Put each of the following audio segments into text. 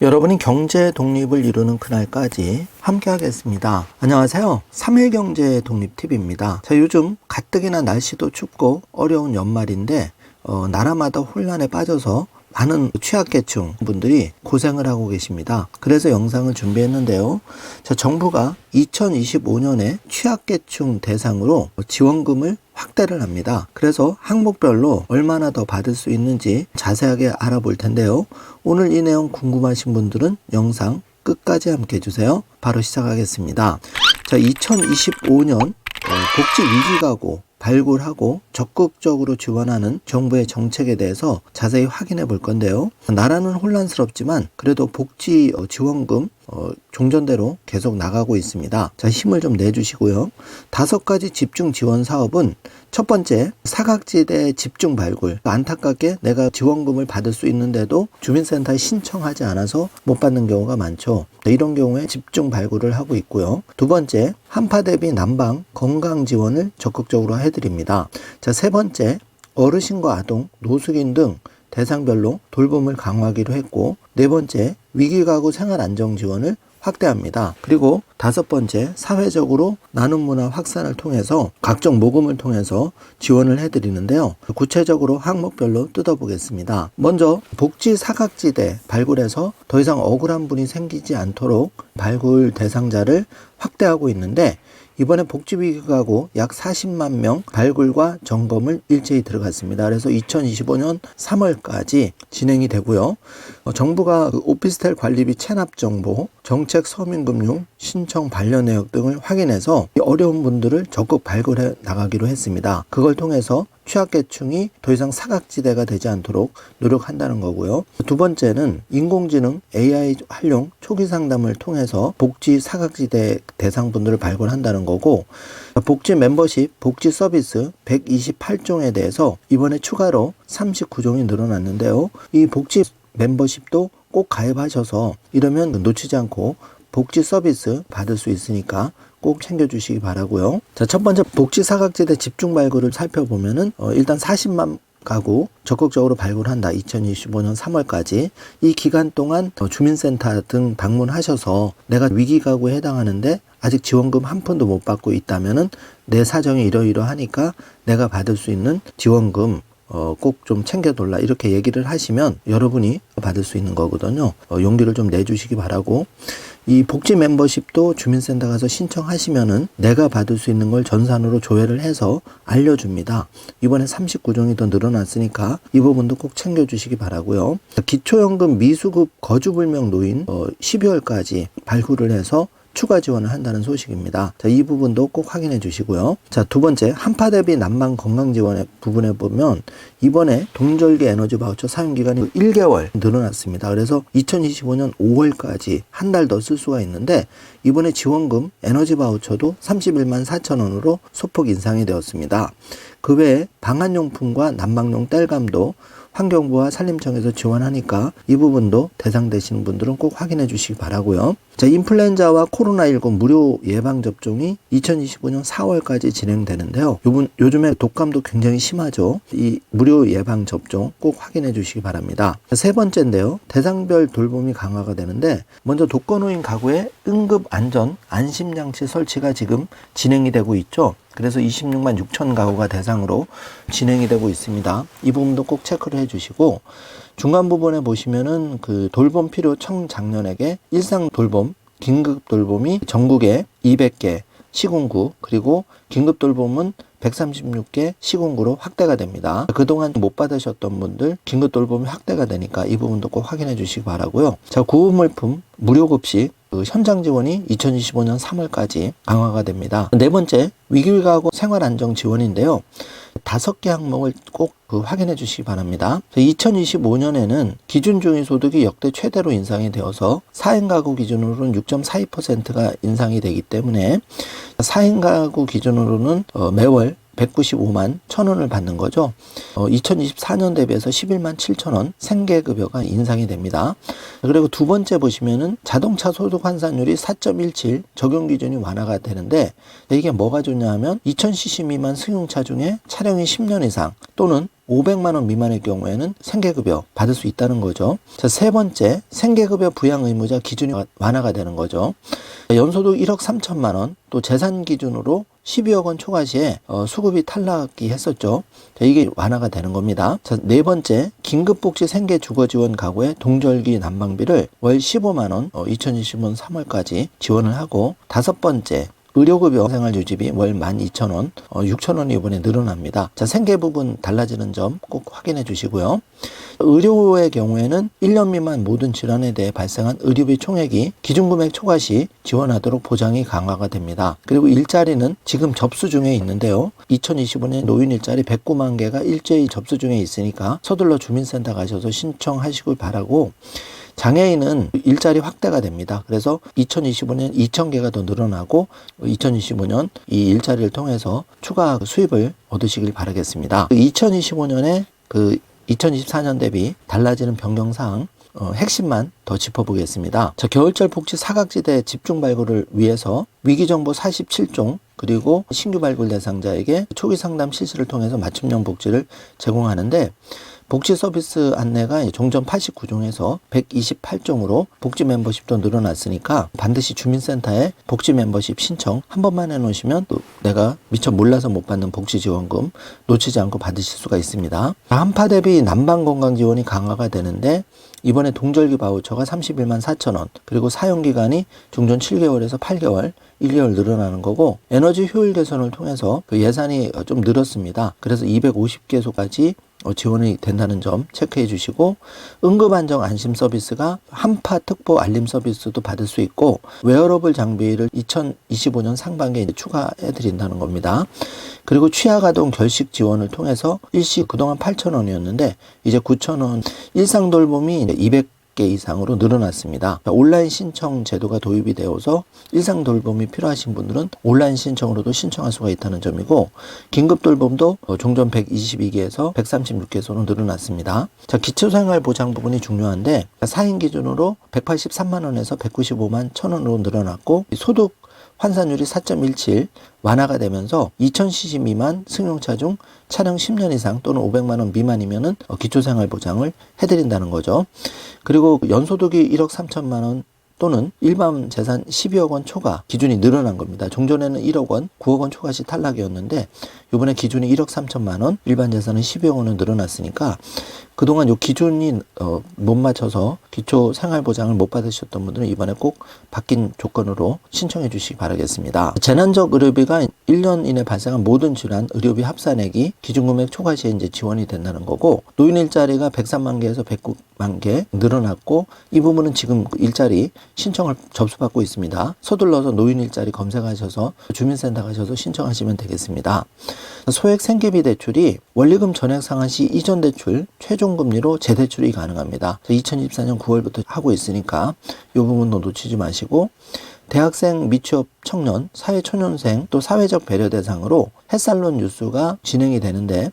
여러분이 경제 독립을 이루는 그날까지 함께 하겠습니다. 안녕하세요. 3일 경제 독립 팁입니다. 자, 요즘 가뜩이나 날씨도 춥고 어려운 연말인데 나라마다 혼란에 빠져서 많은 취약계층 분들이 고생을 하고 계십니다. 그래서 영상을 준비했는데요. 자, 정부가 2025년에 취약계층 대상으로 지원금을 확대를 합니다. 그래서 항목별로 얼마나 더 받을 수 있는지 자세하게 알아볼 텐데요. 오늘 이 내용 궁금하신 분들은 영상 끝까지 함께 해주세요. 바로 시작하겠습니다. 자, 2025년 복지 위기가구 발굴하고 적극적으로 지원하는 정부의 정책에 대해서 자세히 확인해 볼 건데요. 나라는 혼란스럽지만 그래도 복지 지원금 종전대로 계속 나가고 있습니다. 자, 힘을 좀 내주시고요. 5가지 집중 지원 사업은 첫 번째, 사각지대 집중 발굴. 안타깝게 내가 지원금을 받을 수 있는데도 주민센터에 신청하지 않아서 못 받는 경우가 많죠. 이런 경우에 집중 발굴을 하고 있고요. 두 번째, 한파 대비 난방 건강 지원을 적극적으로 해드립니다. 자, 세 번째, 어르신과 아동, 노숙인 등 대상별로 돌봄을 강화하기로 했고, 네 번째, 위기가구 생활안정 지원을 확대합니다. 그리고 5번째, 사회적으로 나눔 문화 확산을 통해서 각종 모금을 통해서 지원을 해드리는데요. 구체적으로 항목별로 뜯어보겠습니다. 먼저 복지 사각지대 발굴해서 더 이상 억울한 분이 생기지 않도록 발굴 대상자를 확대하고 있는데, 이번에 복지위기가구 약 40만 명 발굴과 점검을 일제히 들어갔습니다. 그래서 2025년 3월까지 진행이 되고요. 정부가 오피스텔 관리비 체납 정보, 정책 서민금융 신청 반려 내역 등을 확인해서 어려운 분들을 적극 발굴해 나가기로 했습니다. 그걸 통해서 취약계층이 더 이상 사각지대가 되지 않도록 노력한다는 거고요. 두 번째는 인공지능 AI 활용 초기 상담을 통해서 복지 사각지대 대상분들을 발굴한다는 거고, 복지 멤버십, 복지 서비스 128종에 대해서 이번에 추가로 39종이 늘어났는데요. 이 복지 멤버십도 꼭 가입하셔서 이러면 놓치지 않고 복지 서비스 받을 수 있으니까 꼭 챙겨주시기 바라고요. 자, 첫 번째 복지 사각지대 집중 발굴을 살펴보면은 일단 40만 가구 적극적으로 발굴한다. 2025년 3월까지 이 기간 동안 주민센터 등 방문하셔서 내가 위기가구에 해당하는데 아직 지원금 한 푼도 못 받고 있다면은 내 사정이 이러이러하니까 내가 받을 수 있는 지원금 꼭 좀 챙겨둘라, 이렇게 얘기를 하시면 여러분이 받을 수 있는 거거든요. 용기를 좀 내주시기 바라고, 이 복지 멤버십도 주민센터 가서 신청하시면은 내가 받을 수 있는 걸 전산으로 조회를 해서 알려줍니다. 이번에 39종이 더 늘어났으니까 이 부분도 꼭 챙겨주시기 바라고요. 기초연금 미수급 거주불명 노인 12월까지 발굴을 해서 추가 지원을 한다는 소식입니다. 자, 이 부분도 꼭 확인해 주시고요. 자, 두 번째, 한파 대비 난방 건강 지원의 부분에 보면 이번에 동절기 에너지 바우처 사용 기간이 1개월 늘어났습니다. 그래서 2025년 5월까지 한 달 더 쓸 수가 있는데, 이번에 지원금 에너지 바우처도 31만 4천 원으로 소폭 인상이 되었습니다. 그 외에 방한용품과 난방용 땔감도 환경부와 산림청에서 지원하니까 이 부분도 대상 되시는 분들은 꼭 확인해 주시기 바라고요. 자, 인플루엔자와 코로나19 무료 예방접종이 2025년 4월까지 진행되는데요. 요즘에 독감도 굉장히 심하죠. 이 무료 예방접종 꼭 확인해 주시기 바랍니다. 세 번째인데요. 대상별 돌봄이 강화가 되는데, 먼저 독거노인 가구의 응급 안전 안심장치 설치가 지금 진행이 되고 있죠. 그래서 26만 6천 가구가 대상으로 진행이 되고 있습니다. 이 부분도 꼭 체크를 해주시고, 중간 부분에 보시면은 그 돌봄 필요 청장년에게 일상 돌봄, 긴급 돌봄이 전국에 200개 시군구, 그리고 긴급 돌봄은 136개 시군구로 확대가 됩니다. 그동안 못 받으셨던 분들 긴급 돌봄이 확대가 되니까 이 부분도 꼭 확인해 주시기 바라고요. 자, 구호물품 무료급식 현장 지원이 2025년 3월까지 강화가 됩니다. 네 번째, 위기가구 생활안정 지원인데요. 5개 항목을 꼭 확인해 주시기 바랍니다. 2025년에는 기준중위소득이 역대 최대로 인상이 되어서 4인 가구 기준으로는 6.42%가 인상이 되기 때문에 4인 가구 기준으로는 매월 195만 1,000원을 받는 거죠. 2024년 대비해서 11만 7,000원 생계급여가 인상이 됩니다. 그리고 두 번째 보시면은 자동차 소득 환산율이 4.17 적용 기준이 완화가 되는데, 이게 뭐가 좋냐 하면 2000cc 미만 승용차 중에 차량이 10년 이상 또는 500만 원 미만의 경우에는 생계급여 받을 수 있다는 거죠. 자, 세 번째, 생계급여 부양 의무자 기준이 완화가 되는 거죠. 연소득 1억 3천만 원, 또 재산 기준으로 12억 원 초과 시에 수급이 탈락이 했었죠. 자, 이게 완화가 되는 겁니다. 자, 네 번째, 긴급복지 생계주거지원 가구의 동절기 난방비를 월 15만 원 2025년 3월까지 지원을 하고, 다섯 번째, 의료급여 생활유지비 월 12,000원, 6,000원이 이번에 늘어납니다. 자, 생계 부분 달라지는 점 꼭 확인해 주시고요. 의료의 경우에는 1년 미만 모든 질환에 대해 발생한 의료비 총액이 기준금액 초과 시 지원하도록 보장이 강화가 됩니다. 그리고 일자리는 지금 접수 중에 있는데요. 2025년 노인 일자리 109만 개가 일제히 접수 중에 있으니까 서둘러 주민센터 가셔서 신청하시길 바라고, 장애인은 일자리 확대가 됩니다. 그래서 2025년 2,000개가 더 늘어나고 2025년 이 일자리를 통해서 추가 수입을 얻으시길 바라겠습니다. 2025년에 2024년 대비 달라지는 변경사항 핵심만 더 짚어보겠습니다. 자, 겨울철 복지 사각지대 집중 발굴을 위해서 위기정보 47종 그리고 신규 발굴 대상자에게 초기 상담 실시를 통해서 맞춤형 복지를 제공하는데, 복지 서비스 안내가 종전 89종에서 128종으로 복지 멤버십도 늘어났으니까 반드시 주민센터에 복지 멤버십 신청 한 번만 해놓으시면 또 내가 미처 몰라서 못 받는 복지지원금 놓치지 않고 받으실 수가 있습니다. 한파 대비 난방건강지원이 강화가 되는데, 이번에 동절기 바우처가 31만 4천 원, 그리고 사용기간이 종전 7개월에서 8개월, 1개월 늘어나는 거고, 에너지 효율 개선을 통해서 그 예산이 좀 늘었습니다. 그래서 250개소까지 지원이 된다는 점 체크해 주시고, 응급안정 안심 서비스가 한파 특보 알림 서비스도 받을 수 있고, 웨어러블 장비를 2025년 상반기에 추가해 드린다는 겁니다. 그리고 취약아동 결식 지원을 통해서 일시 그동안 8,000원이었는데 이제 9,000원, 일상돌봄이 200개 이상으로 늘어났습니다. 온라인 신청 제도가 도입이 되어서 일상 돌봄이 필요하신 분들은 온라인 신청으로도 신청할 수가 있다는 점이고, 긴급 돌봄도 종전 122개에서 136개소로 늘어났습니다. 자, 기초생활보장 부분이 중요한데 4인 기준으로 183만 원에서 195만 1,000원으로 늘어났고, 소득 환산율이 4.17 완화가 되면서 2000cc 미만 승용차 중 차량 10년 이상 또는 500만 원 미만이면은 기초생활보장을 해드린다는 거죠. 그리고 연소득이 1억 3천만 원 또는 일반 재산 12억 원 초과 기준이 늘어난 겁니다. 종전에는 1억 원, 9억 원 초과시 탈락이었는데 이번에 기준이 1억 3천만 원, 일반 재산은 12억 원은 늘어났으니까 그동안 요 기준이 못 맞춰서 기초 생활보장을 못 받으셨던 분들은 이번에 꼭 바뀐 조건으로 신청해 주시기 바라겠습니다. 재난적 의료비가 1년 이내 발생한 모든 질환 의료비 합산액이 기준금액 초과 시에 이제 지원이 된다는 거고, 노인 일자리가 103만 개에서 109만 개 늘어났고, 이 부분은 지금 일자리 신청을 접수받고 있습니다. 서둘러서 노인 일자리 검색하셔서 주민센터 가셔서 신청하시면 되겠습니다. 소액 생계비 대출이 원리금 전액 상환 시 이전 대출 최종 금리로 재대출이 가능합니다. 2024년 9월부터 하고 있으니까 이 부분도 놓치지 마시고, 대학생 미취업 청년, 사회초년생 또 사회적 배려 대상으로 햇살론 뉴스가 진행이 되는데,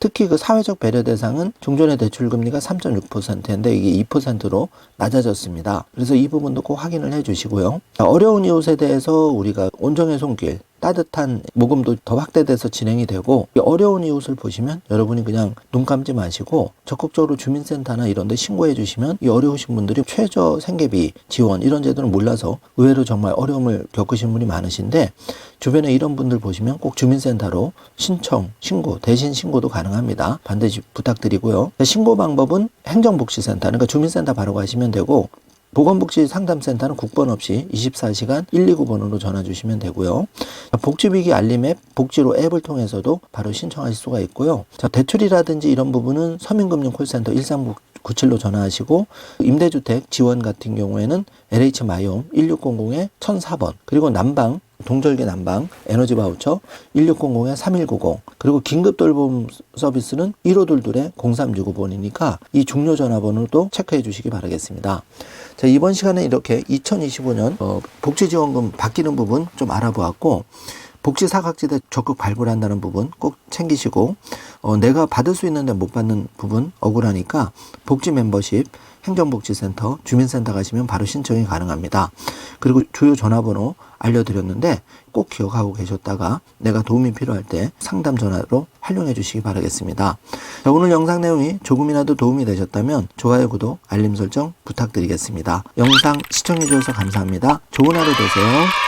특히 그 사회적 배려 대상은 종전의 대출 금리가 3.6%인데 이게 2%로 낮아졌습니다. 그래서 이 부분도 꼭 확인을 해 주시고요. 어려운 이웃에 대해서 우리가 온정의 손길, 따뜻한 모금도 더 확대돼서 진행이 되고, 어려운 이웃을 보시면 여러분이 그냥 눈 감지 마시고 적극적으로 주민센터나 이런 데 신고해 주시면 이 어려우신 분들이 최저 생계비 지원 이런 제도를 몰라서 의외로 정말 어려움을 겪으신 분이 많으신데, 주변에 이런 분들 보시면 꼭 주민센터로 신청, 신고, 대신 신고도 가능합니다. 반드시 부탁드리고요. 신고 방법은 행정복지센터, 그러니까 주민센터 바로 가시면 되고, 보건복지상담센터는 국번 없이 24시간 129번으로 전화 주시면 되고요. 복지위기 알림 앱, 복지로 앱을 통해서도 바로 신청하실 수가 있고요. 자, 대출이라든지 이런 부분은 서민금융 콜센터 1397로 전화하시고, 임대주택 지원 같은 경우에는 LH마이홈 1600-1004번, 그리고 난방, 동절기 난방, 에너지 바우처 1600-3190, 그리고 긴급 돌봄 서비스는 1522-0365번이니까 이 중요 전화번호도 체크해 주시기 바라겠습니다. 자, 이번 시간에 이렇게 2025년 복지지원금 바뀌는 부분 좀 알아보았고, 복지사각지대 적극 발굴한다는 부분 꼭 챙기시고, 내가 받을 수 있는데 못 받는 부분 억울하니까 복지 멤버십 행정복지센터, 주민센터 가시면 바로 신청이 가능합니다. 그리고 주요 전화번호 알려드렸는데 꼭 기억하고 계셨다가 내가 도움이 필요할 때 상담 전화로 활용해 주시기 바라겠습니다. 자, 오늘 영상 내용이 조금이라도 도움이 되셨다면 좋아요, 구독, 알림 설정 부탁드리겠습니다. 영상 시청해 주셔서 감사합니다. 좋은 하루 되세요.